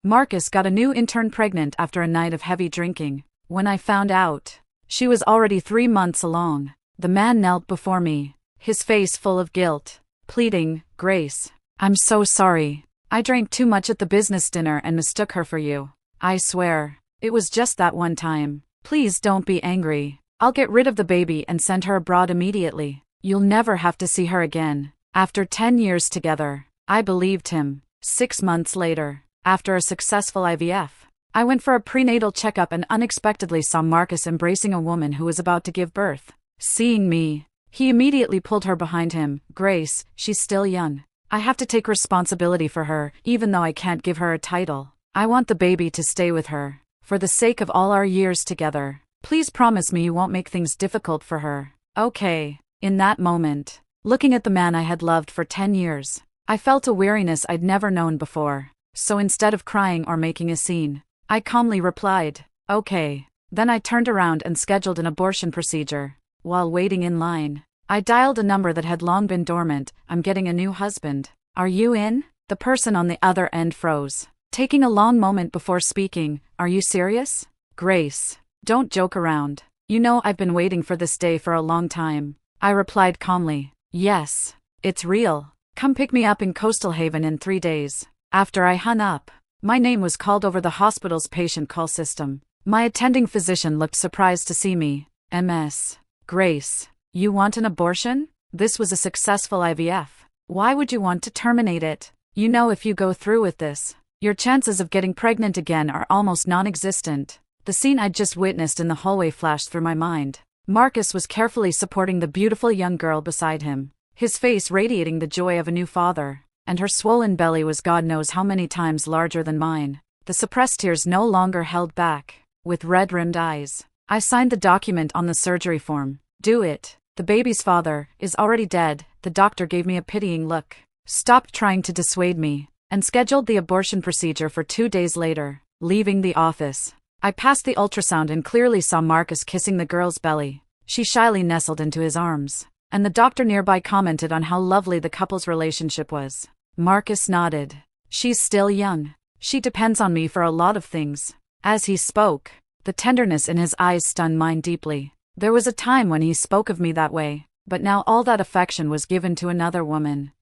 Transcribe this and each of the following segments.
Marcus got a new intern pregnant after a night of heavy drinking. When I found out, she was already 3 months along. The man knelt before me, his face full of guilt, pleading, "Grace, I'm so sorry. I drank too much at the business dinner and mistook her for you. I swear, it was just that one time. Please don't be angry. I'll get rid of the baby and send her abroad immediately. You'll never have to see her again." After 10 years together, I believed him. 6 months later, after a successful IVF, I went for a prenatal checkup and unexpectedly saw Marcus embracing a woman who was about to give birth. Seeing me, he immediately pulled her behind him. "Grace, she's still young. I have to take responsibility for her, even though I can't give her a title. I want the baby to stay with her. For the sake of all our years together, please promise me you won't make things difficult for her." Okay. In that moment, looking at the man I had loved for 10 years, I felt a weariness I'd never known before. So instead of crying or making a scene, I calmly replied, "Okay." Then I turned around and scheduled an abortion procedure. While waiting in line, I dialed a number that had long been dormant. "I'm getting a new husband. Are you in?" The person on the other end froze, taking a long moment before speaking. "Are you serious? Grace, don't joke around. You know I've been waiting for this day for a long time." I replied calmly, "Yes, it's real. Come pick me up in Coastal Haven in 3 days." After I hung up, my name was called over the hospital's patient call system. My attending physician looked surprised to see me. "Ms. Grace, you want an abortion? This was a successful IVF. Why would you want to terminate it? You know if you go through with this, your chances of getting pregnant again are almost non-existent." The scene I'd just witnessed in the hallway flashed through my mind. Marcus was carefully supporting the beautiful young girl beside him, his face radiating the joy of a new father, and her swollen belly was God knows how many times larger than mine. The suppressed tears no longer held back. With red-rimmed eyes, I signed the document on the surgery form. "Do it. The baby's father is already dead." The doctor gave me a pitying look, stopped trying to dissuade me, and scheduled the abortion procedure for 2 days later. Leaving the office, I passed the ultrasound and clearly saw Marcus kissing the girl's belly. She shyly nestled into his arms, and the doctor nearby commented on how lovely the couple's relationship was. Marcus nodded. "She's still young. She depends on me for a lot of things." As he spoke, the tenderness in his eyes stunned mine deeply. There was a time when he spoke of me that way, but now all that affection was given to another woman.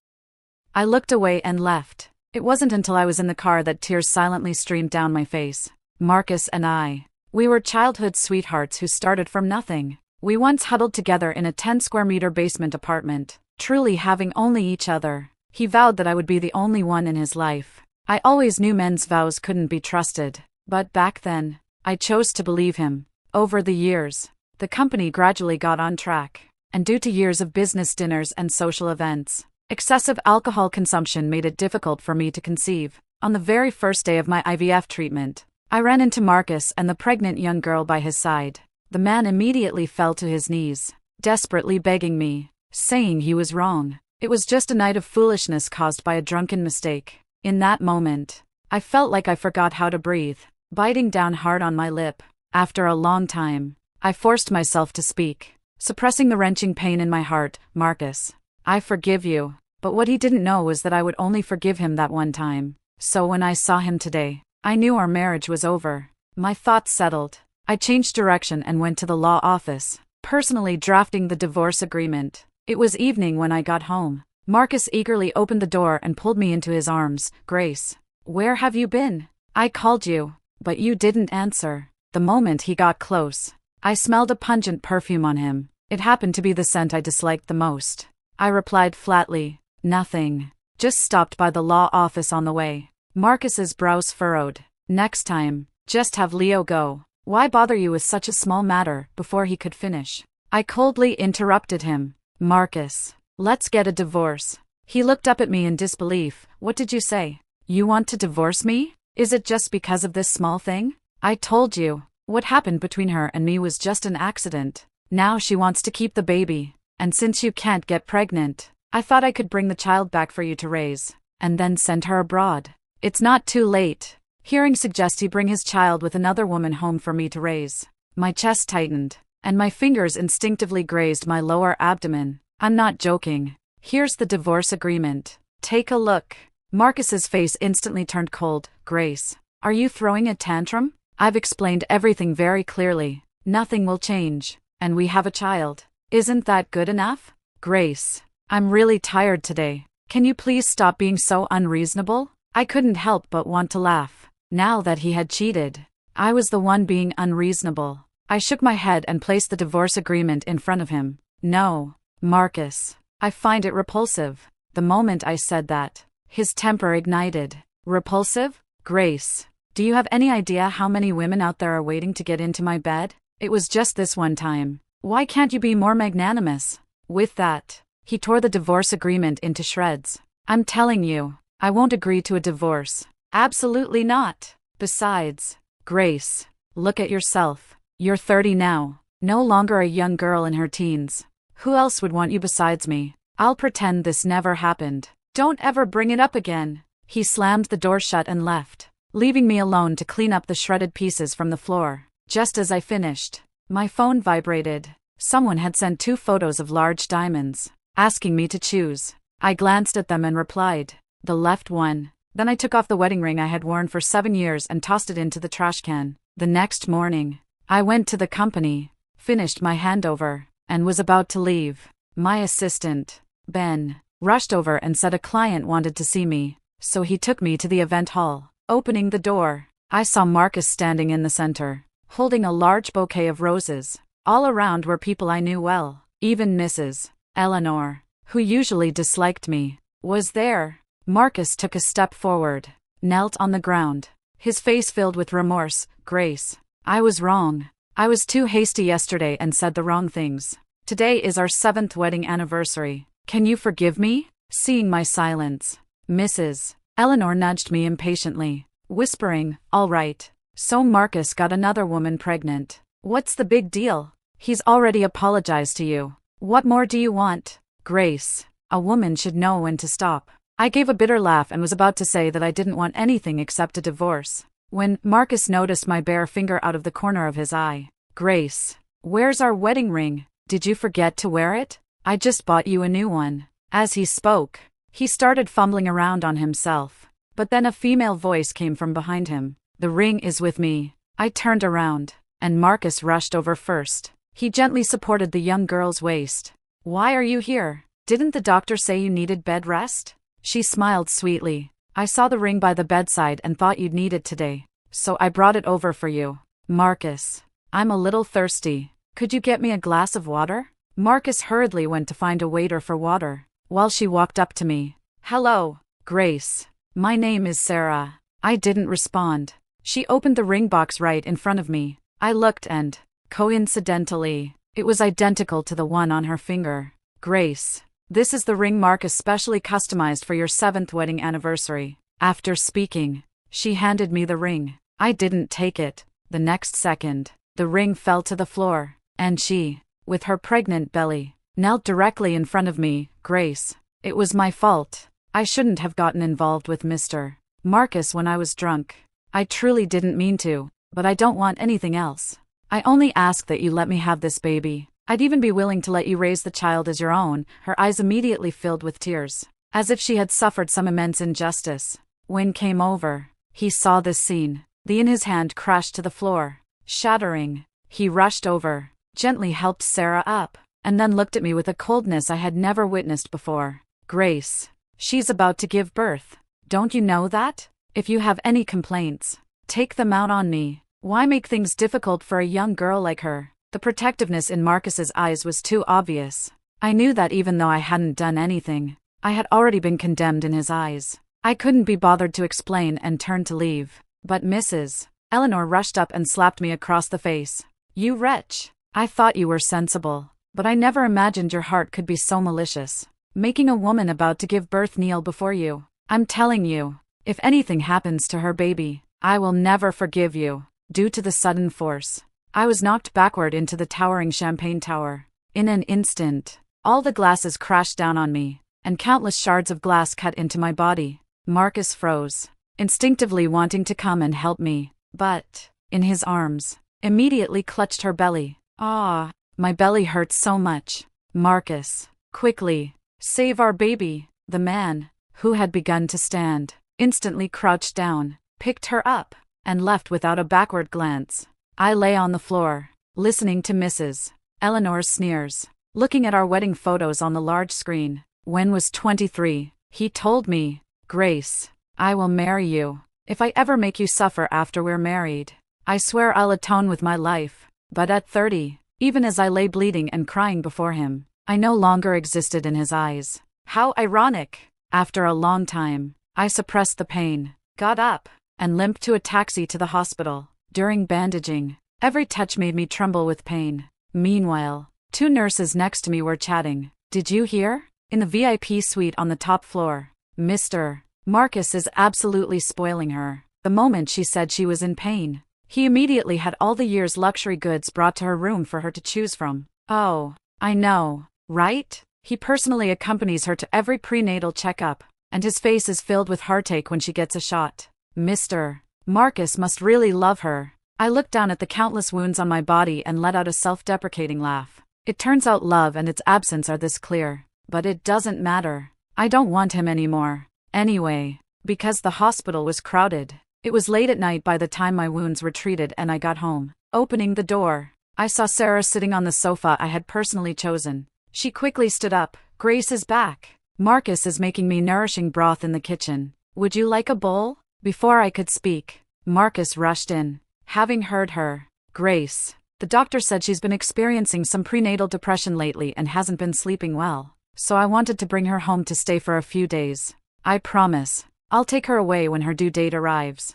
I looked away and left. It wasn't until I was in the car that tears silently streamed down my face. Marcus and I, we were childhood sweethearts who started from nothing. We once huddled together in a 10-square-meter basement apartment, truly having only each other. He vowed that I would be the only one in his life. I always knew men's vows couldn't be trusted, but back then, I chose to believe him. Over the years, the company gradually got on track, and due to years of business dinners and social events, excessive alcohol consumption made it difficult for me to conceive. On the very first day of my IVF treatment, I ran into Marcus and the pregnant young girl by his side. The man immediately fell to his knees, desperately begging me, saying he was wrong. It was just a night of foolishness caused by a drunken mistake. In that moment, I felt like I forgot how to breathe, biting down hard on my lip. After a long time, I forced myself to speak, suppressing the wrenching pain in my heart. "Marcus, I forgive you." But what he didn't know was that I would only forgive him that one time. So when I saw him today, I knew our marriage was over. My thoughts settled. I changed direction and went to the law office, personally drafting the divorce agreement. It was evening when I got home. Marcus eagerly opened the door and pulled me into his arms. "Grace, where have you been? I called you, but you didn't answer." The moment he got close, I smelled a pungent perfume on him. It happened to be the scent I disliked the most. I replied flatly, "Nothing. Just stopped by the law office on the way." Marcus's brows furrowed. "Next time, just have Leo go. Why bother you with such a small matter?" Before he could finish, I coldly interrupted him. "Marcus, let's get a divorce." He looked up at me in disbelief. "What did you say? You want to divorce me? Is it just because of this small thing? I told you, what happened between her and me was just an accident. Now she wants to keep the baby, and since you can't get pregnant, I thought I could bring the child back for you to raise, and then send her abroad. It's not too late." Hearing suggest he bring his child with another woman home for me to raise, my chest tightened, and my fingers instinctively grazed my lower abdomen. "I'm not joking. Here's the divorce agreement. Take a look." Marcus's face instantly turned cold. "Grace, Are you throwing a tantrum? I've explained everything very clearly. Nothing will change. And we have a child. Isn't that good enough? Grace, I'm really tired today. Can you please stop being so unreasonable? I couldn't help but want to laugh. Now that he had cheated, I was the one being unreasonable. I shook my head and placed the divorce agreement in front of him. No, Marcus, I find it repulsive. The moment I said that, his temper ignited. Repulsive? Grace, do you have any idea how many women out there are waiting to get into my bed? It was just this one time. Why can't you be more magnanimous? With that, he tore the divorce agreement into shreds. I'm telling you, I won't agree to a divorce. Absolutely not. Besides, Grace, look at yourself. You're 30 now, no longer a young girl in her teens. Who else would want you besides me? I'll pretend this never happened. Don't ever bring it up again. He slammed the door shut and left, leaving me alone to clean up the shredded pieces from the floor. Just as I finished, my phone vibrated. Someone had sent 2 photos of large diamonds, asking me to choose. I glanced at them and replied, the left one. Then I took off the wedding ring I had worn for 7 years and tossed it into the trash can. The next morning, I went to the company, finished my handover, and was about to leave. My assistant, Ben, rushed over and said a client wanted to see me, so he took me to the event hall. Opening the door, I saw Marcus standing in the center, holding a large bouquet of roses. All around were people I knew well. Even Mrs. Eleanor, who usually disliked me, was there. Marcus took a step forward, knelt on the ground, his face filled with remorse. Grace, I was wrong. I was too hasty yesterday and said the wrong things. Today is our 7th wedding anniversary. Can you forgive me? Seeing my silence, Mrs. Eleanor nudged me impatiently, whispering, all right. So Marcus got another woman pregnant. What's the big deal? He's already apologized to you. What more do you want? Grace, a woman should know when to stop. I gave a bitter laugh and was about to say that I didn't want anything except a divorce, when Marcus noticed my bare finger out of the corner of his eye. Grace, where's our wedding ring? Did you forget to wear it? I just bought you a new one. As he spoke, he started fumbling around on himself, but then a female voice came from behind him. The ring is with me. I turned around, and Marcus rushed over first. He gently supported the young girl's waist. Why are you here? Didn't the doctor say you needed bed rest? She smiled sweetly. I saw the ring by the bedside and thought you'd need it today, so I brought it over for you. Marcus, I'm a little thirsty. Could you get me a glass of water? Marcus hurriedly went to find a waiter for water, while she walked up to me. Hello, Grace. My name is Sarah. I didn't respond. She opened the ring box right in front of me. I looked and, coincidentally, it was identical to the one on her finger. Grace, this is the ring Marcus specially customized for your 7th wedding anniversary. After speaking, she handed me the ring. I didn't take it. The next second, the ring fell to the floor, and she, with her pregnant belly, knelt directly in front of me. Grace, it was my fault. I shouldn't have gotten involved with Mr. Marcus when I was drunk. I truly didn't mean to, but I don't want anything else. I only ask that you let me have this baby. I'd even be willing to let you raise the child as your own. Her eyes immediately filled with tears, as if she had suffered some immense injustice. When came over, he saw this scene. The in his hand crashed to the floor, shattering. He rushed over, gently helped Sarah up, and then looked at me with a coldness I had never witnessed before. Grace, she's about to give birth. Don't you know that? If you have any complaints, take them out on me. Why make things difficult for a young girl like her? The protectiveness in Marcus's eyes was too obvious. I knew that even though I hadn't done anything, I had already been condemned in his eyes. I couldn't be bothered to explain and turned to leave. But Mrs. Eleanor rushed up and slapped me across the face. You wretch! I thought you were sensible, but I never imagined your heart could be so malicious, making a woman about to give birth kneel before you. I'm telling you, if anything happens to her baby, I will never forgive you. Due to the sudden force, I was knocked backward into the towering champagne tower. In an instant, all the glasses crashed down on me, and countless shards of glass cut into my body. Marcus froze, instinctively wanting to come and help me, but, in his arms, immediately clutched her belly. Ah, my belly hurt so much. Marcus, quickly, save our baby. The man, who had begun to stand, instantly crouched down, picked her up, and left without a backward glance. I lay on the floor, listening to Mrs. Eleanor's sneers, looking at our wedding photos on the large screen. When was 23, he told me, "Grace, I will marry you. If I ever make you suffer after we're married, I swear I'll atone with my life." But at 30, even as I lay bleeding and crying before him, I no longer existed in his eyes. How ironic! After a long time, I suppressed the pain, got up, and limped to a taxi to the hospital. During bandaging, every touch made me tremble with pain. Meanwhile, 2 nurses next to me were chatting. "Did you hear? In the VIP suite on the top floor, Mr. Marcus is absolutely spoiling her." The moment she said she was in pain, he immediately had all the year's luxury goods brought to her room for her to choose from. Oh, I know, right? He personally accompanies her to every prenatal checkup, and his face is filled with heartache when she gets a shot. Mr. Marcus must really love her. I looked down at the countless wounds on my body and let out a self-deprecating laugh. It turns out love and its absence are this clear. But it doesn't matter. I don't want him anymore. Anyway, because the hospital was crowded, it was late at night by the time my wounds were treated and I got home. Opening the door, I saw Sarah sitting on the sofa I had personally chosen. She quickly stood up. "Grace is back. Marcus is making me nourishing broth in the kitchen. Would you like a bowl?" Before I could speak, Marcus rushed in. Having heard her, "Grace, the doctor said she's been experiencing some prenatal depression lately and hasn't been sleeping well. So I wanted to bring her home to stay for a few days. I promise, I'll take her away when her due date arrives."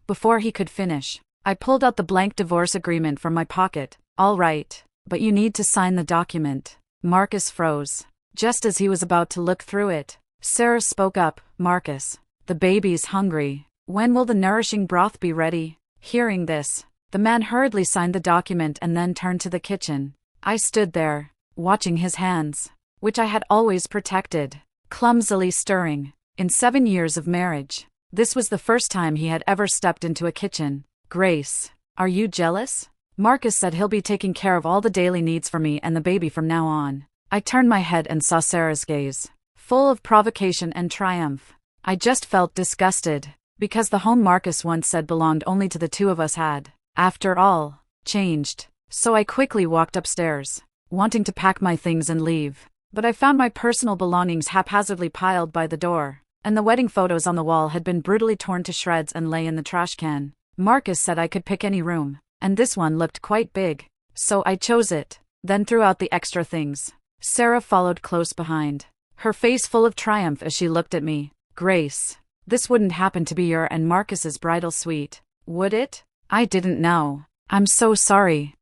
Before he could finish, I pulled out the blank divorce agreement from my pocket. "All right, but you need to sign the document." Marcus froze. Just as he was about to look through it, Sarah spoke up. "Marcus, the baby's hungry. When will the nourishing broth be ready?" Hearing this, the man hurriedly signed the document and then turned to the kitchen. I stood there, watching his hands, which I had always protected, clumsily stirring. In 7 years of marriage, this was the first time he had ever stepped into a kitchen. "Grace, are you jealous? Marcus said he'll be taking care of all the daily needs for me and the baby from now on." I turned my head and saw Sarah's gaze, full of provocation and triumph. I just felt disgusted, because the home Marcus once said belonged only to the 2 of us had, after all, changed. So I quickly walked upstairs, wanting to pack my things and leave. But I found my personal belongings haphazardly piled by the door, and the wedding photos on the wall had been brutally torn to shreds and lay in the trash can. Marcus said I could pick any room, and this one looked quite big. So I chose it, then threw out the extra things. Sarah followed close behind, her face full of triumph as she looked at me. "Grace, this wouldn't happen to be your and Marcus's bridal suite, would it?" I didn't know. "I'm so sorry.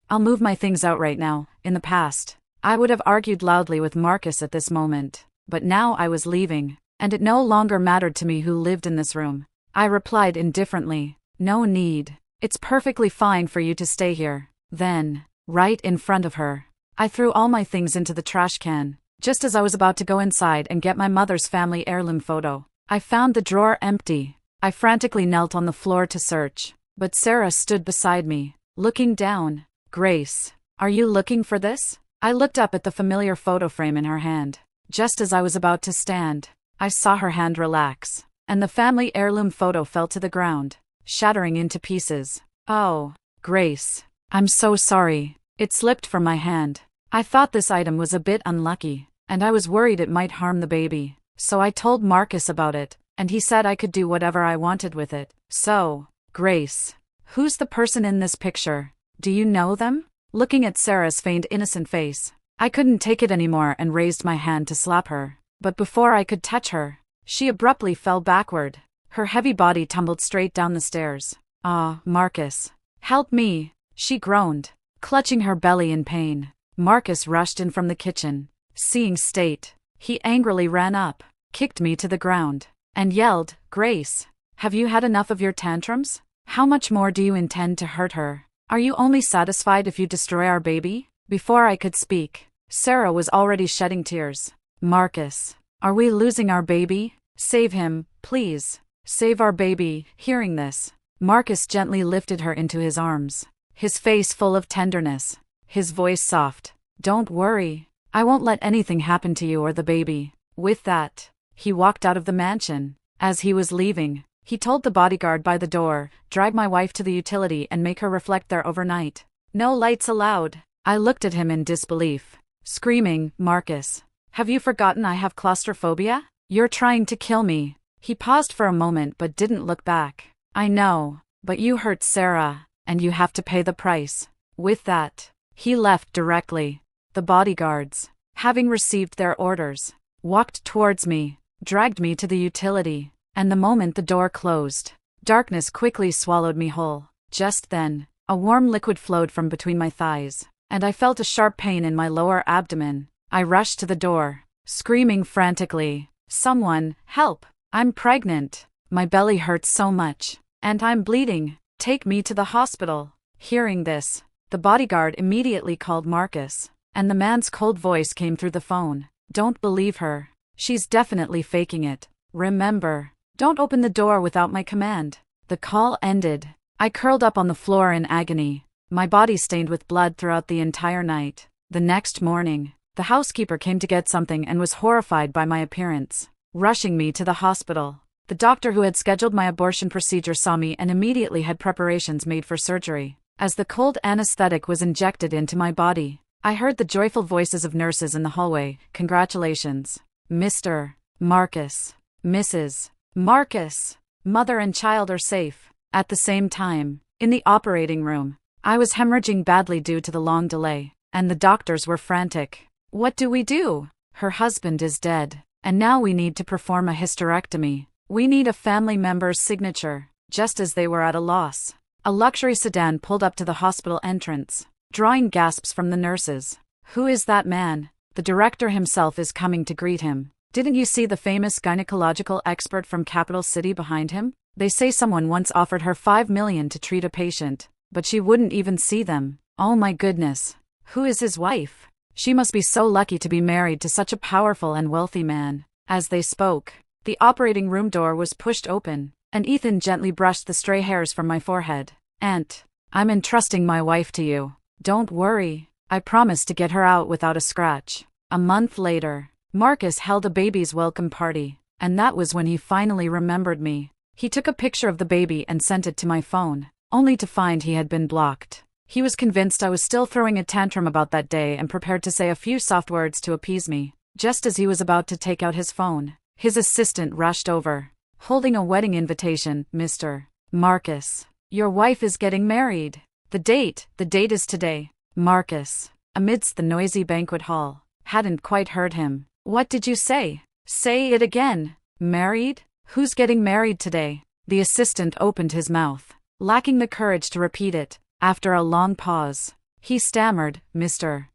I'll move my things out right now." In the past, I would have argued loudly with Marcus at this moment, but now I was leaving, and it no longer mattered to me who lived in this room. I replied indifferently, "No need. It's perfectly fine for you to stay here." Then, right in front of her, I threw all my things into the trash can. Just as I was about to go inside and get my mother's family heirloom photo, I found the drawer empty. I frantically knelt on the floor to search, but Sarah stood beside me, looking down. "Grace, are you looking for this?" I looked up at the familiar photo frame in her hand. Just as I was about to stand, I saw her hand relax, and the family heirloom photo fell to the ground, shattering into pieces. "Oh, Grace, I'm so sorry." It slipped from my hand. I thought this item was a bit unlucky, and I was worried it might harm the baby. So I told Marcus about it, and he said I could do whatever I wanted with it. "So, Grace, who's the person in this picture? Do you know them?" Looking at Sarah's feigned innocent face, I couldn't take it anymore and raised my hand to slap her. But before I could touch her, she abruptly fell backward. Her heavy body tumbled straight down the stairs. "Ah, Marcus, help me," she groaned, clutching her belly in pain. Marcus rushed in from the kitchen. Seeing state, he angrily ran up, kicked me to the ground, and yelled, "Grace, have you had enough of your tantrums? How much more do you intend to hurt her? Are you only satisfied if you destroy our baby?" Before I could speak, Sarah was already shedding tears. "Marcus, are we losing our baby? Save him, please. Save our baby." Hearing this, Marcus gently lifted her into his arms, his face full of tenderness, his voice soft. "Don't worry. I won't let anything happen to you or the baby." With that, he walked out of the mansion. As he was leaving, He told the bodyguard by the door, drag my wife to the utility and make her reflect there overnight. No lights allowed. I looked at him in disbelief, screaming, Marcus, have you forgotten I have claustrophobia? You're trying to kill me. He paused for a moment but didn't look back. I know, but you hurt Sarah, and you have to pay the price. With that, he left directly. The bodyguards, having received their orders, walked towards me, dragged me to the utility, and the moment the door closed, darkness quickly swallowed me whole. Just then, a warm liquid flowed from between my thighs, and I felt a sharp pain in my lower abdomen. I rushed to the door, screaming frantically, someone, help! I'm pregnant. My belly hurts so much, and I'm bleeding. Take me to the hospital. Hearing this, the bodyguard immediately called Marcus, and the man's cold voice came through the phone. Don't believe her. She's definitely faking it. Remember, don't open the door without my command. The call ended. I curled up on the floor in agony, my body stained with blood throughout the entire night. The next morning, the housekeeper came to get something and was horrified by my appearance, rushing me to the hospital. The doctor who had scheduled my abortion procedure saw me and immediately had preparations made for surgery. As the cold anesthetic was injected into my body, I heard the joyful voices of nurses in the hallway. Congratulations, Mr. Marcus. Mrs. Marcus. Mother and child are safe. At the same time, in the operating room, I was hemorrhaging badly due to the long delay, and the doctors were frantic. What do we do? Her husband is dead, and now we need to perform a hysterectomy. We need a family member's signature. Just as they were at a loss, a luxury sedan pulled up to the hospital entrance, drawing gasps from the nurses. Who is that man? The director himself is coming to greet him. Didn't you see the famous gynecological expert from Capital City behind him? They say someone once offered her $5 million to treat a patient, but she wouldn't even see them. Oh my goodness. Who is his wife? She must be so lucky to be married to such a powerful and wealthy man. As they spoke, the operating room door was pushed open, and Ethan gently brushed the stray hairs from my forehead. Aunt, I'm entrusting my wife to you. Don't worry, I promise to get her out without a scratch. A month later, Marcus held a baby's welcome party, and that was when he finally remembered me. He took a picture of the baby and sent it to my phone, only to find he had been blocked. He was convinced I was still throwing a tantrum about that day and prepared to say a few soft words to appease me. Just as he was about to take out his phone, his assistant rushed over, holding a wedding invitation. Mr. Marcus, your wife is getting married. The date is today. Marcus, amidst the noisy banquet hall, hadn't quite heard him. What did you say? Say it again. Married? Who's getting married today? The assistant opened his mouth, lacking the courage to repeat it. After a long pause, he stammered, Mr.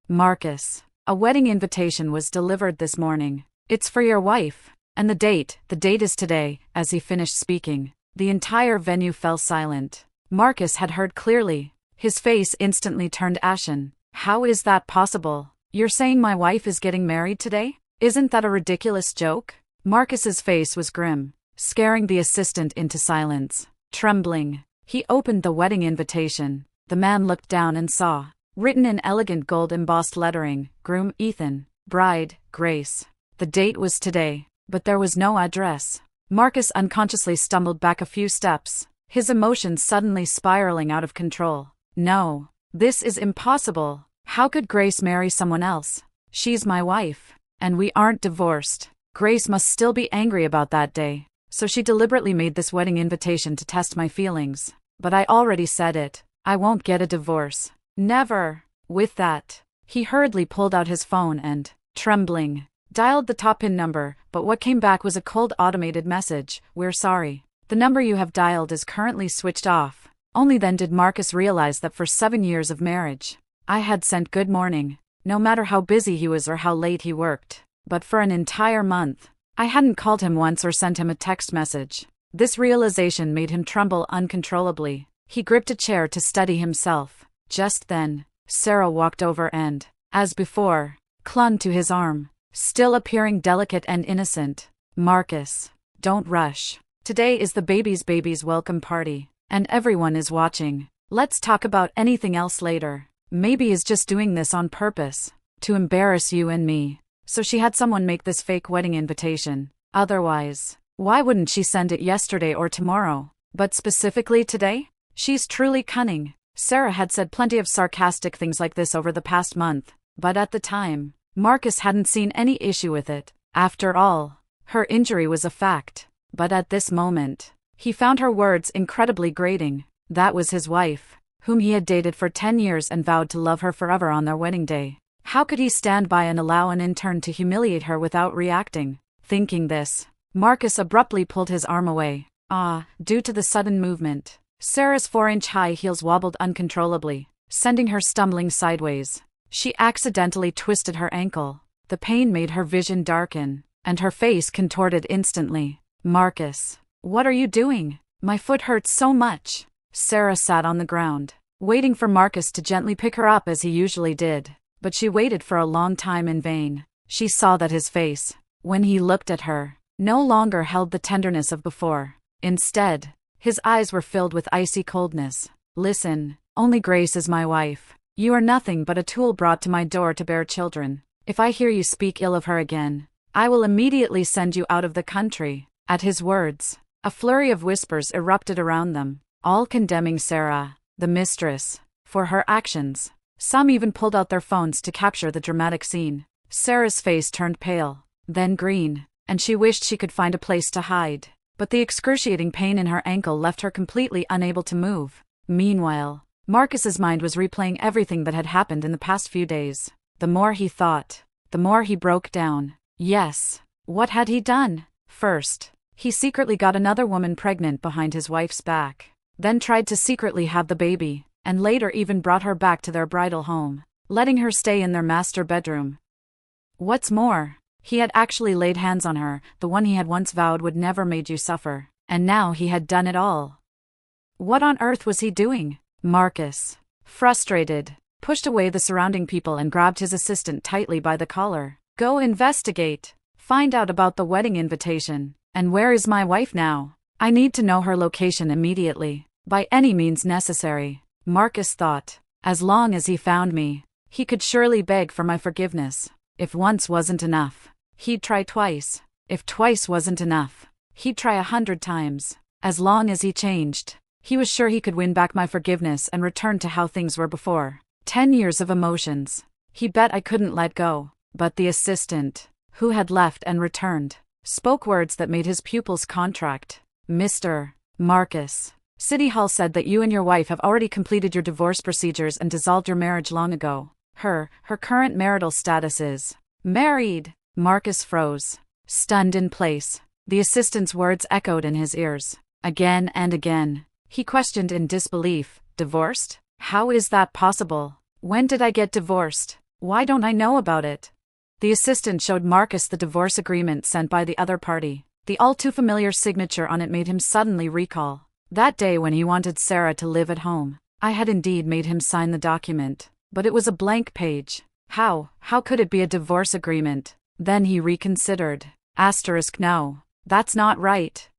Marcus, a wedding invitation was delivered this morning. It's for your wife. And the date is today. As he finished speaking, the entire venue fell silent. Marcus had heard clearly. His face instantly turned ashen. How is that possible? You're saying my wife is getting married today? Isn't that a ridiculous joke? Marcus's face was grim, scaring the assistant into silence. Trembling, he opened the wedding invitation. The man looked down and saw, written in elegant gold-embossed lettering, Groom Ethan, Bride Grace. The date was today, but there was no address. Marcus unconsciously stumbled back a few steps, his emotions suddenly spiraling out of control. No, this is impossible. How could Grace marry someone else? She's my wife, and we aren't divorced. Grace must still be angry about that day, so she deliberately made this wedding invitation to test my feelings. But I already said it. I won't get a divorce. Never. With that, he hurriedly pulled out his phone and, trembling, dialed the top PIN number, but what came back was a cold automated message. We're sorry. The number you have dialed is currently switched off. Only then did Marcus realize that for 7 years of marriage, I had sent good morning, no matter how busy he was or how late he worked. But for an entire month, I hadn't called him once or sent him a text message. This realization made him tremble uncontrollably. He gripped a chair to steady himself. Just then, Sarah walked over and, as before, clung to his arm, still appearing delicate and innocent. Marcus, don't rush. Today is the baby's welcome party, and everyone is watching. Let's talk about anything else later. Maybe he's just doing this on purpose, to embarrass you and me. So she had someone make this fake wedding invitation. Otherwise, Why wouldn't she send it yesterday or tomorrow? But specifically today? She's truly cunning. Sarah had said plenty of sarcastic things like this over the past month, but at the time, Marcus hadn't seen any issue with it. After all, her injury was a fact. But at this moment, he found her words incredibly grating. That was his wife, whom he had dated for 10 years and vowed to love her forever on their wedding day. How could he stand by and allow an intern to humiliate her without reacting? Thinking this, Marcus abruptly pulled his arm away. Due to the sudden movement, Sarah's 4-inch high heels wobbled uncontrollably, sending her stumbling sideways. She accidentally twisted her ankle. The pain made her vision darken, and her face contorted instantly. Marcus, what are you doing? My foot hurts so much. Sarah sat on the ground, waiting for Marcus to gently pick her up as he usually did. But she waited for a long time in vain. She saw that his face, when he looked at her, no longer held the tenderness of before. Instead, his eyes were filled with icy coldness. Listen, only Grace is my wife. You are nothing but a tool brought to my door to bear children. If I hear you speak ill of her again, I will immediately send you out of the country. At his words, a flurry of whispers erupted around them, all condemning Sarah, the mistress, for her actions. Some even pulled out their phones to capture the dramatic scene. Sarah's face turned pale, then green, and she wished she could find a place to hide. But the excruciating pain in her ankle left her completely unable to move. Meanwhile, Marcus's mind was replaying everything that had happened in the past few days. The more he thought, the more he broke down. Yes, what had he done? First, he secretly got another woman pregnant behind his wife's back, then tried to secretly have the baby, and later even brought her back to their bridal home, letting her stay in their master bedroom. What's more, he had actually laid hands on her, the one he had once vowed would never made you suffer, and now he had done it all. What on earth was he doing? Marcus, frustrated, pushed away the surrounding people and grabbed his assistant tightly by the collar. Go investigate. Find out about the wedding invitation. And where is my wife now? I need to know her location immediately, by any means necessary. Marcus thought, as long as he found me, he could surely beg for my forgiveness. If once wasn't enough, he'd try twice. If twice wasn't enough, he'd try 100 times. As long as he changed, he was sure he could win back my forgiveness and return to how things were before. 10 years of emotions. He bet I couldn't let go. But the assistant, who had left and returned, spoke words that made his pupils contract. Mr. Marcus, City Hall said that you and your wife have already completed your divorce procedures and dissolved your marriage long ago. Her current marital status is married. Marcus froze, stunned in place. The assistant's words echoed in his ears. Again and again, he questioned in disbelief. Divorced? How is that possible? When did I get divorced? Why don't I know about it? The assistant showed Marcus the divorce agreement sent by the other party. The all-too-familiar signature on it made him suddenly recall that day when he wanted Sarah to live at home. I had indeed made him sign the document, but it was a blank page. How could it be a divorce agreement? Then he reconsidered. No, that's not right.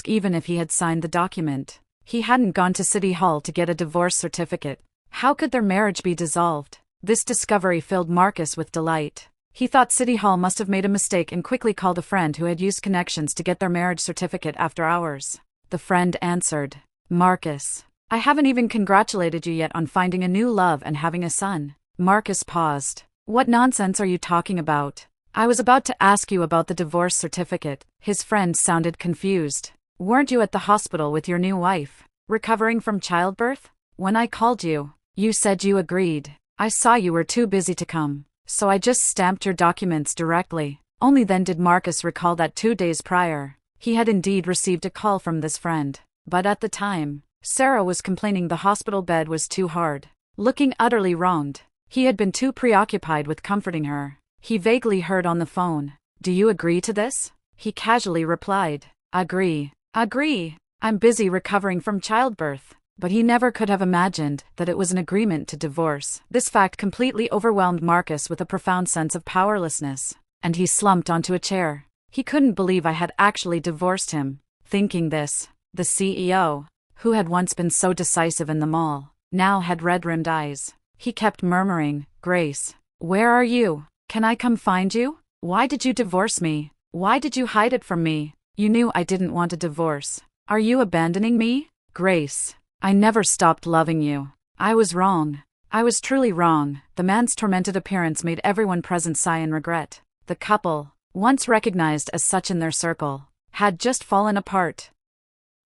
Even if he had signed the document, he hadn't gone to City Hall to get a divorce certificate. How could their marriage be dissolved? This discovery filled Marcus with delight. He thought City Hall must have made a mistake and quickly called a friend who had used connections to get their marriage certificate after hours. The friend answered, Marcus, I haven't even congratulated you yet on finding a new love and having a son. Marcus paused. What nonsense are you talking about? I was about to ask you about the divorce certificate. His friend sounded confused. Weren't you at the hospital with your new wife, recovering from childbirth? When I called you, you said you agreed. I saw you were too busy to come, so I just stamped your documents directly. Only then did Marcus recall that 2 days prior, he had indeed received a call from this friend. But at the time, Sarah was complaining the hospital bed was too hard. Looking utterly wronged, he had been too preoccupied with comforting her. He vaguely heard on the phone, Do you agree to this? He casually replied, Agree. I'm busy recovering from childbirth. But he never could have imagined that it was an agreement to divorce. This fact completely overwhelmed Marcus with a profound sense of powerlessness, and he slumped onto a chair. He couldn't believe I had actually divorced him. Thinking this, the CEO, who had once been so decisive in the mall, now had red-rimmed eyes. He kept murmuring, Grace, where are you? Can I come find you? Why did you divorce me? Why did you hide it from me? You knew I didn't want a divorce. Are you abandoning me? Grace, I never stopped loving you. I was wrong. I was truly wrong. The man's tormented appearance made everyone present sigh in regret. The couple, once recognized as such in their circle, had just fallen apart.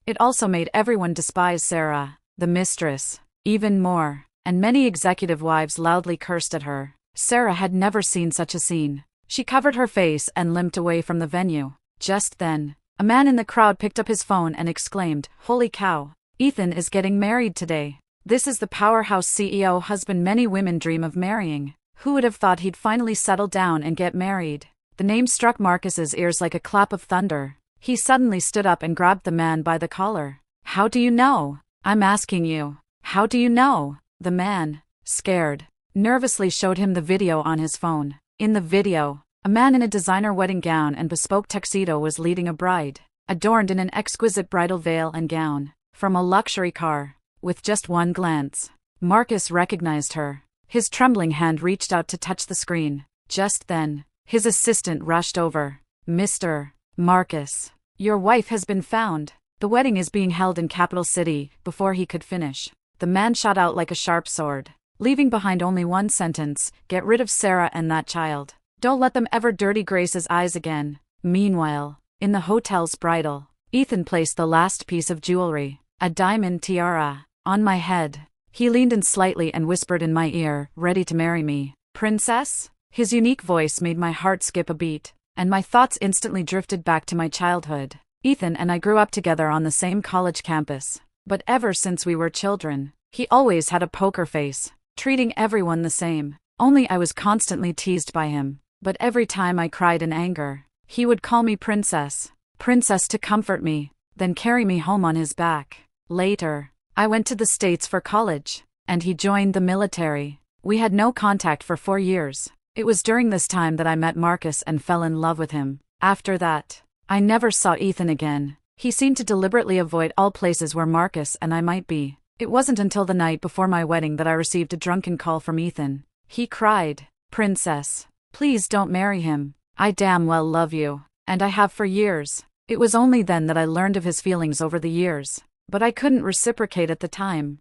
It also made everyone despise Sarah, the mistress, even more, and many executive wives loudly cursed at her. Sarah had never seen such a scene. She covered her face and limped away from the venue. Just then, a man in the crowd picked up his phone and exclaimed, "Holy cow! Ethan is getting married today. This is the powerhouse CEO husband many women dream of marrying. Who would have thought he'd finally settle down and get married?" The name struck Marcus's ears like a clap of thunder. He suddenly stood up and grabbed the man by the collar. "How do you know? I'm asking you. How do you know?" The man, scared, nervously showed him the video on his phone. In the video, a man in a designer wedding gown and bespoke tuxedo was leading a bride, adorned in an exquisite bridal veil and gown, from a luxury car. With just one glance, Marcus recognized her. His trembling hand reached out to touch the screen. Just then, his assistant rushed over. "Mr. Marcus, your wife has been found. The wedding is being held in Capital City." Before he could finish, the man shot out like a sharp sword, leaving behind only one sentence: "Get rid of Sarah and that child. Don't let them ever dirty Grace's eyes again." Meanwhile, in the hotel's bridal, Ethan placed the last piece of jewelry, a diamond tiara, on my head. He leaned in slightly and whispered in my ear, "Ready to marry me, princess?" His unique voice made my heart skip a beat, and my thoughts instantly drifted back to my childhood. Ethan and I grew up together on the same college campus, but ever since we were children, he always had a poker face, treating everyone the same. Only I was constantly teased by him, but every time I cried in anger, he would call me princess, princess to comfort me, then carry me home on his back. Later, I went to the States for college, and he joined the military. We had no contact for 4 years. It was during this time that I met Marcus and fell in love with him. After that, I never saw Ethan again. He seemed to deliberately avoid all places where Marcus and I might be. It wasn't until the night before my wedding that I received a drunken call from Ethan. He cried, "Princess, please don't marry him. I damn well love you, and I have for years." It was only then that I learned of his feelings over the years, but I couldn't reciprocate at the time.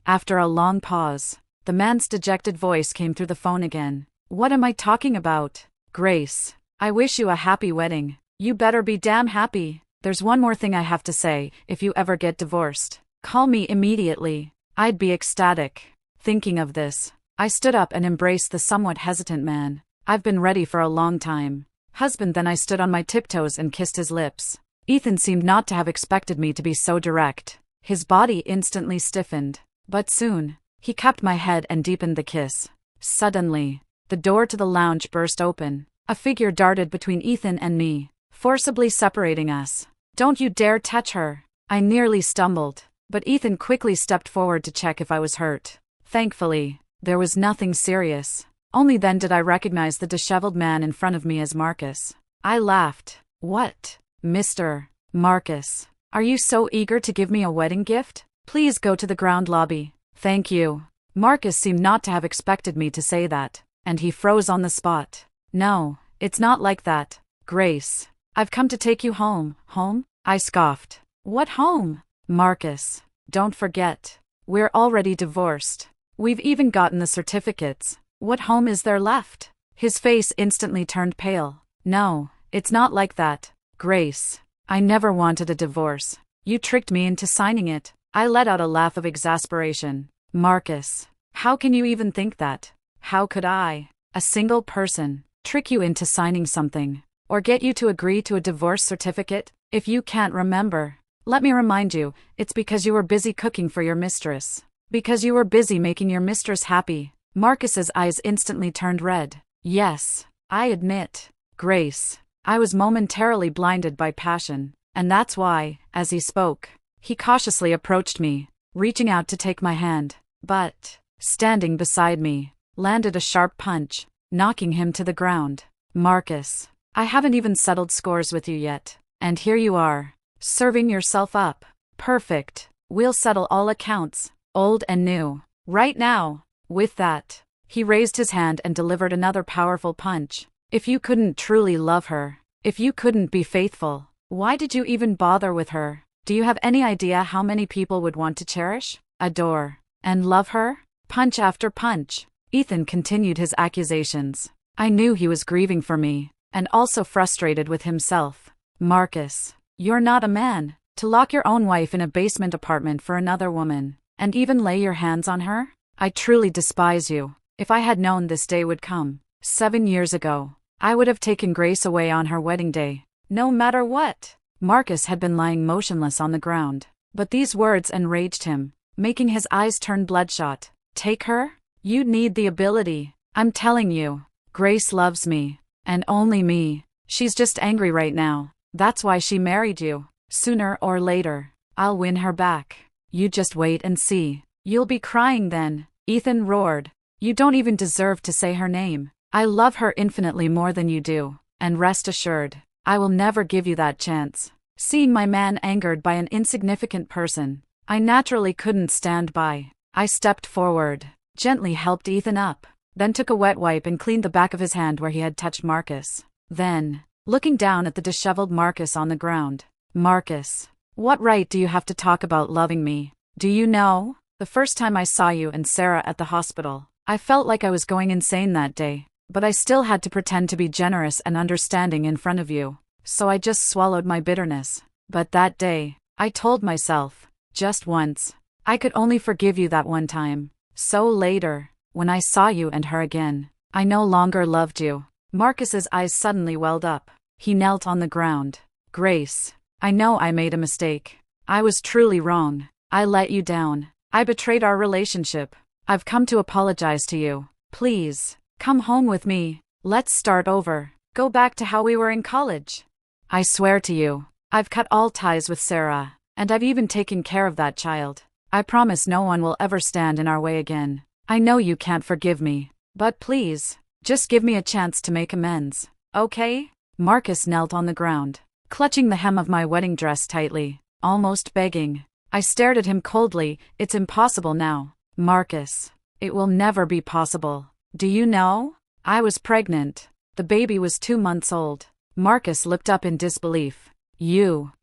After a long pause, the man's dejected voice came through the phone again. "What am I talking about? Grace, I wish you a happy wedding. You better be damn happy. There's one more thing I have to say. If you ever get divorced, call me immediately. I'd be ecstatic." Thinking of this, I stood up and embraced the somewhat hesitant man. "I've been ready for a long time, husband." Then I stood on my tiptoes and kissed his lips. Ethan seemed not to have expected me to be so direct. His body instantly stiffened, but soon, he cupped my head and deepened the kiss. Suddenly, the door to the lounge burst open. A figure darted between Ethan and me, forcibly separating us. "Don't you dare touch her!" I nearly stumbled, but Ethan quickly stepped forward to check if I was hurt. Thankfully, there was nothing serious. Only then did I recognize the disheveled man in front of me as Marcus. I laughed. "What? Mr. Marcus, are you so eager to give me a wedding gift? Please go to the ground lobby." "Thank you." Marcus seemed not to have expected me to say that, and he froze on the spot. "No, it's not like that, Grace. I've come to take you home." "Home?" I scoffed. "What home?" "Marcus, don't forget, we're already divorced. We've even gotten the certificates. What home is there left?" His face instantly turned pale. "No, it's not like that, Grace. I never wanted a divorce. You tricked me into signing it." I let out a laugh of exasperation. "Marcus, how can you even think that? How could I, a single person, trick you into signing something, or get you to agree to a divorce certificate? If you can't remember, let me remind you, it's because you were busy cooking for your mistress. Because you were busy making your mistress happy." Marcus's eyes instantly turned red. "Yes, I admit, Grace, I was momentarily blinded by passion, and that's why," as he spoke, he cautiously approached me, reaching out to take my hand, but, standing beside me, landed a sharp punch, knocking him to the ground. "Marcus, I haven't even settled scores with you yet, and here you are, serving yourself up. Perfect. We'll settle all accounts, old and new, right now." With that, he raised his hand and delivered another powerful punch. "If you couldn't truly love her, if you couldn't be faithful, Why did you even bother with her? Do you have any idea how many people would want to cherish, adore, and love her? Punch after punch. Ethan continued his accusations. I knew he was grieving for me, and also frustrated with himself. Marcus, you're not a man to lock your own wife in a basement apartment for another woman, and even lay your hands on her? I truly despise you. If I had known this day would come 7 years ago, I would have taken Grace away on her wedding day, no matter what. Marcus had been lying motionless on the ground, but these words enraged him, making his eyes turn bloodshot. Take her? You need the ability. I'm telling you, Grace loves me, and only me. She's just angry right now. That's why she married you. Sooner or later, I'll win her back. You just wait and see. You'll be crying then. Ethan roared. You don't even deserve to say her name. I love her infinitely more than you do, and rest assured, I will never give you that chance. Seeing my man angered by an insignificant person, I naturally couldn't stand by. I stepped forward, gently helped Ethan up, then took a wet wipe and cleaned the back of his hand where he had touched Marcus. Then, looking down at the disheveled Marcus on the ground, Marcus, what right do you have to talk about loving me? Do you know? The first time I saw you and Sarah at the hospital, I felt like I was going insane that day, but I still had to pretend to be generous and understanding in front of you, so I just swallowed my bitterness. But that day, I told myself, just once, I could only forgive you that one time. So later, when I saw you and her again, I no longer loved you. Marcus's eyes suddenly welled up. He knelt on the ground. Grace, I know I made a mistake. I was truly wrong. I let you down. I betrayed our relationship. I've come to apologize to you. Please, come home with me. Let's start over. Go back to how we were in college. I swear to you, I've cut all ties with Sarah, and I've even taken care of that child. I promise no one will ever stand in our way again. I know you can't forgive me, but please, just give me a chance to make amends, okay? Marcus knelt on the ground, clutching the hem of my wedding dress tightly, almost begging. I stared at him coldly. It's impossible now. Marcus, it will never be possible. Do you know? I was pregnant. The baby was 2 months old. Marcus looked up in disbelief.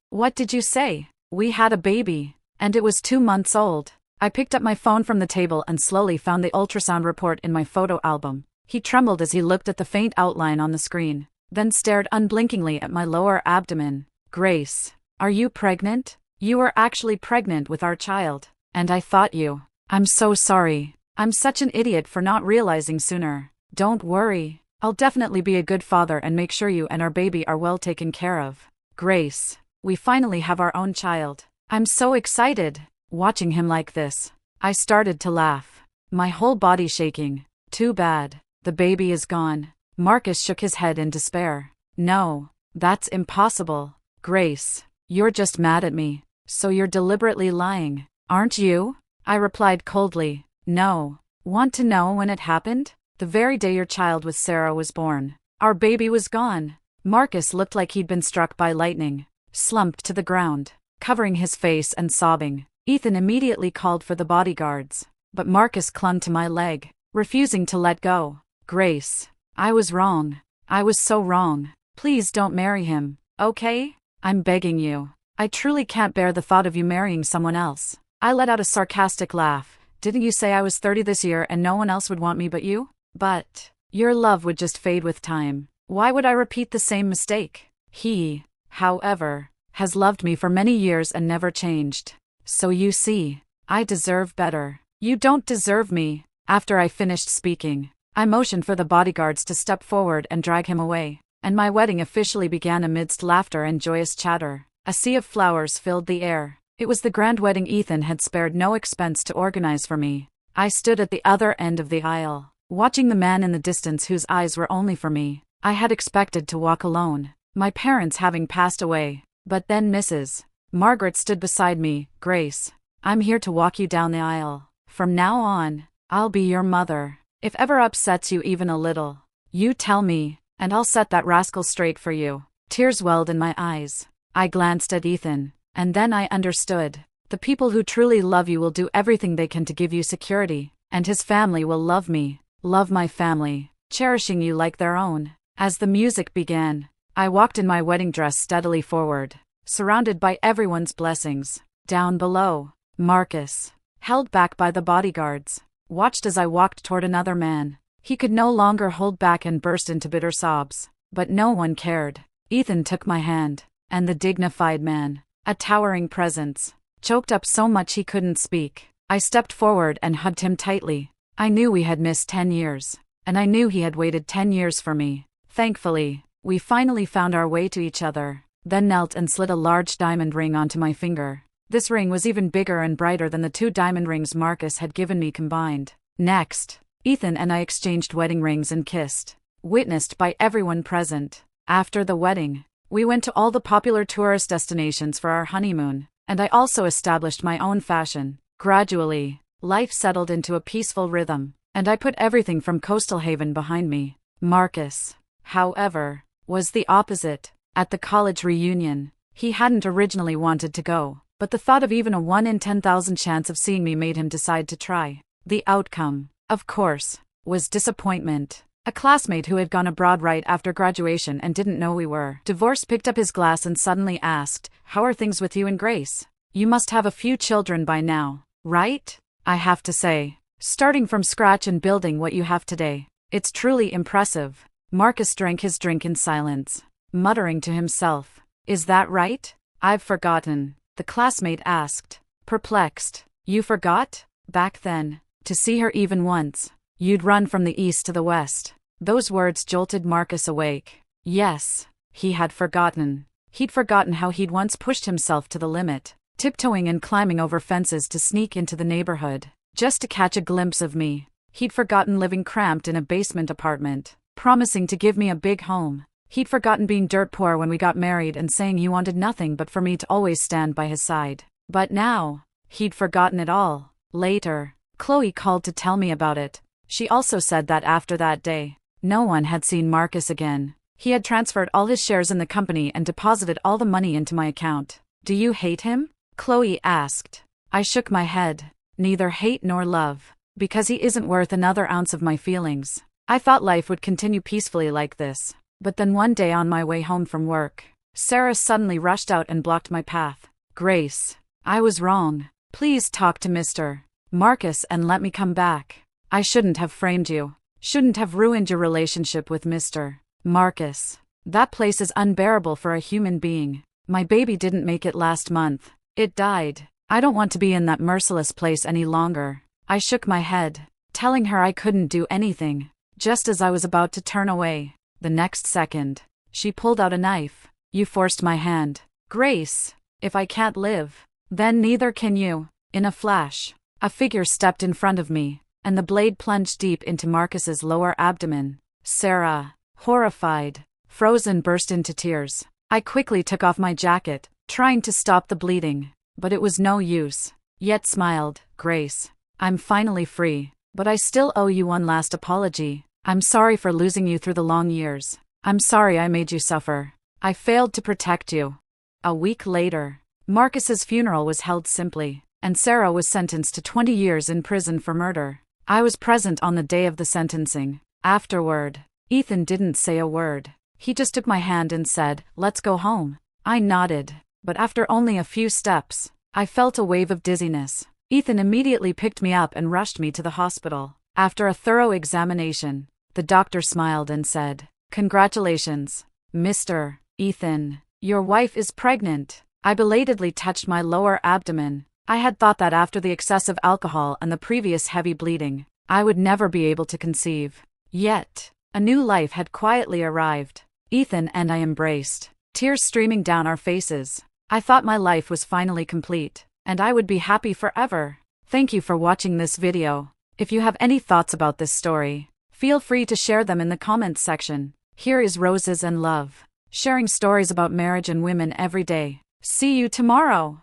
What did you say? We had a baby, and it was 2 months old. I picked up my phone from the table and slowly found the ultrasound report in my photo album. He trembled as he looked at the faint outline on the screen, then stared unblinkingly at my lower abdomen. Grace, are you pregnant? You were actually pregnant with our child, and I thought you. I'm so sorry. I'm such an idiot for not realizing sooner. Don't worry. I'll definitely be a good father and make sure you and our baby are well taken care of. Grace, we finally have our own child. I'm so excited. Watching him like this, I started to laugh, my whole body shaking. Too bad. The baby is gone. Marcus shook his head in despair. No, that's impossible. Grace, you're just mad at me. So you're deliberately lying, aren't you? I replied coldly. No. Want to know when it happened? The very day your child with Sarah was born. Our baby was gone. Marcus looked like he'd been struck by lightning, slumped to the ground, covering his face and sobbing. Ethan immediately called for the bodyguards, but Marcus clung to my leg, refusing to let go. Grace, I was wrong. I was so wrong. Please don't marry him, okay? I'm begging you. I truly can't bear the thought of you marrying someone else. I let out a sarcastic laugh. Didn't you say I was 30 this year and no one else would want me but you? But your love would just fade with time. Why would I repeat the same mistake? He, however, has loved me for many years and never changed. So you see, I deserve better. You don't deserve me. After I finished speaking, I motioned for the bodyguards to step forward and drag him away, and my wedding officially began amidst laughter and joyous chatter. A sea of flowers filled the air. It was the grand wedding Ethan had spared no expense to organize for me. I stood at the other end of the aisle, watching the man in the distance whose eyes were only for me. I had expected to walk alone, my parents having passed away, but then Mrs. Margaret stood beside me. Grace, I'm here to walk you down the aisle. From now on, I'll be your mother. If ever upsets you even a little, you tell me, and I'll set that rascal straight for you. Tears welled in my eyes. I glanced at Ethan, and then I understood. The people who truly love you will do everything they can to give you security, and his family will love me, love my family, cherishing you like their own. As the music began, I walked in my wedding dress steadily forward, surrounded by everyone's blessings. Down below, Marcus, held back by the bodyguards, watched as I walked toward another man. He could no longer hold back and burst into bitter sobs. But no one cared. Ethan took my hand, and the dignified man, a towering presence, choked up so much he couldn't speak. I stepped forward and hugged him tightly. I knew we had missed 10 years, and I knew he had waited 10 years for me. Thankfully, we finally found our way to each other, then knelt and slid a large diamond ring onto my finger. This ring was even bigger and brighter than the 2 diamond rings Marcus had given me combined. Next, Ethan and I exchanged wedding rings and kissed, witnessed by everyone present. After the wedding, we went to all the popular tourist destinations for our honeymoon, and I also established my own fashion. Gradually, life settled into a peaceful rhythm, and I put everything from Coastal Haven behind me. Marcus, however, was the opposite. At the college reunion, he hadn't originally wanted to go, but the thought of even a 1 in 10,000 chance of seeing me made him decide to try. The outcome, of course, was disappointment. A classmate who had gone abroad right after graduation and didn't know we were divorced picked up his glass and suddenly asked, "How are things with you and Grace? You must have a few children by now, right?" I have to say, starting from scratch and building what you have today, it's truly impressive. Marcus drank his drink in silence, muttering to himself, "Is that right?" "I've forgotten," the classmate asked, perplexed. "You forgot? Back then, to see her even once, you'd run from the east to the west." Those words jolted Marcus awake. Yes, he had forgotten. He'd forgotten how he'd once pushed himself to the limit, tiptoeing and climbing over fences to sneak into the neighborhood, just to catch a glimpse of me. He'd forgotten living cramped in a basement apartment, promising to give me a big home. He'd forgotten being dirt poor when we got married and saying he wanted nothing but for me to always stand by his side. But now, he'd forgotten it all. Later, Chloe called to tell me about it. She also said that after that day, no one had seen Marcus again. He had transferred all his shares in the company and deposited all the money into my account. "Do you hate him?" Chloe asked. I shook my head. Neither hate nor love, because he isn't worth another ounce of my feelings. I thought life would continue peacefully like this. But then one day on my way home from work, Sarah suddenly rushed out and blocked my path. "Grace, I was wrong. Please talk to Mr. Marcus and let me come back. I shouldn't have framed you. Shouldn't have ruined your relationship with Mr. Marcus. That place is unbearable for a human being. My baby didn't make it last month. It died. I don't want to be in that merciless place any longer." I shook my head, telling her I couldn't do anything. Just as I was about to turn away, the next second, she pulled out a knife. "You forced my hand. Grace, if I can't live, then neither can you." In a flash, a figure stepped in front of me, and the blade plunged deep into Marcus's lower abdomen. Sarah, horrified, frozen, burst into tears. I quickly took off my jacket, trying to stop the bleeding, but it was no use. Yet smiled. "Grace, I'm finally free, but I still owe you one last apology. I'm sorry for losing you through the long years. I'm sorry I made you suffer. I failed to protect you." A week later, Marcus's funeral was held simply, and Sarah was sentenced to 20 years in prison for murder. I was present on the day of the sentencing. Afterward, Ethan didn't say a word. He just took my hand and said, "Let's go home." I nodded, but after only a few steps, I felt a wave of dizziness. Ethan immediately picked me up and rushed me to the hospital. After a thorough examination, the doctor smiled and said, "Congratulations, Mr. Ethan. Your wife is pregnant." I belatedly touched my lower abdomen. I had thought that after the excessive alcohol and the previous heavy bleeding, I would never be able to conceive. Yet, a new life had quietly arrived. Ethan and I embraced, tears streaming down our faces. I thought my life was finally complete, and I would be happy forever. Thank you for watching this video. If you have any thoughts about this story, feel free to share them in the comments section. Here is Roses and Love, sharing stories about marriage and women every day. See you tomorrow.